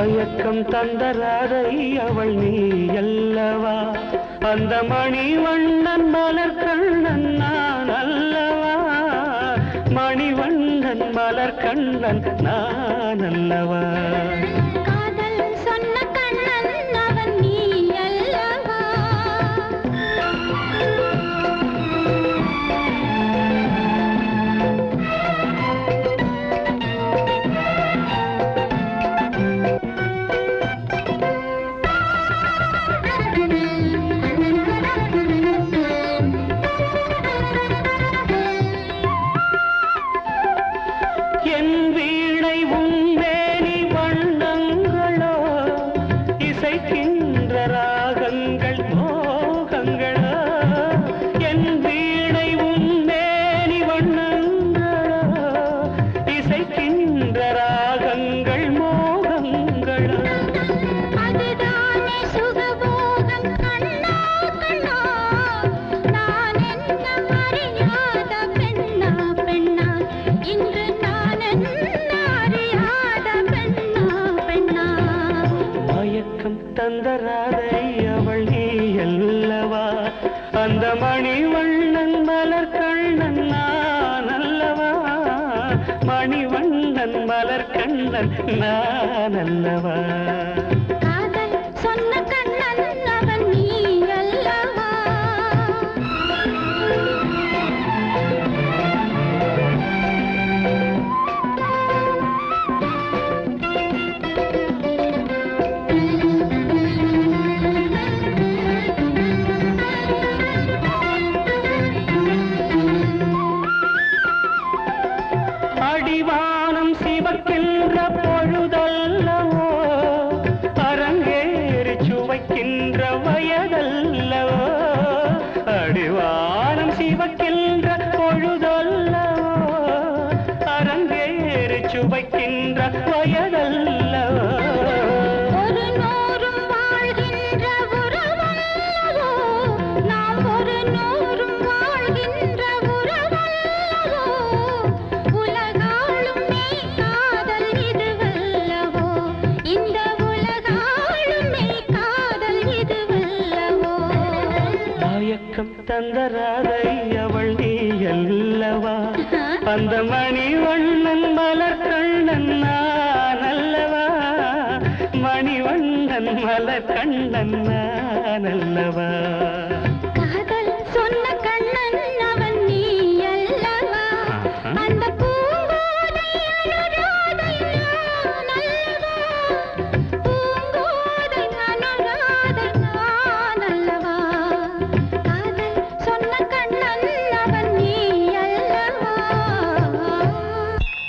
மயக்கம் தந்த ராதை அவள் நீ அல்லவா, அந்த மணிவண்ணன் மலர் கண்ணன் நான் அல்லவா, மணிவண்ணன் மலர் கண்ணன் நான் அல்லவா. தந்த ராதை அவள் நீ அல்லவா, அந்த மணிவண்ணன் மலர் கண்ணன் நான் அல்லவா, மணிவண்ணன் மலர் கண்ணன் நான் அல்லவா. காதல் சொன்ன கண்ணன் அவன் நீ அல்லவா. அடிவானம் சிவக்கின்ற பொழுதல்லவோ, அரங்கேறி சுவைக்கின்ற வயதல்லவோ, அடிவானம் சிவக்கின்ற பொழுதல்லவோ, அரங்கேறி சுவைக்கின்ற வயதல்லவோ, ஒரு நூறும் வாழ்கின்ற உறவல்லவோ, நாம் ஒரு நூறும் வாழ்கின்ற உறவல்லவோ, உலகாளும் மெய் காதல் இதுவல்லவோ, இந்த உலகாளும் மெய் காதல் இதுவல்லவோ. மயக்கம் தந்த ராதை அவள் நீ அல்லவா, அந்த மணிவண்ணன் மலர் கண்ணன் நான் அல்லவா, மணிவண்ணன் மலர் கண்ணன் நான் அல்லவா. காதல் சொன்ன கண்ணன்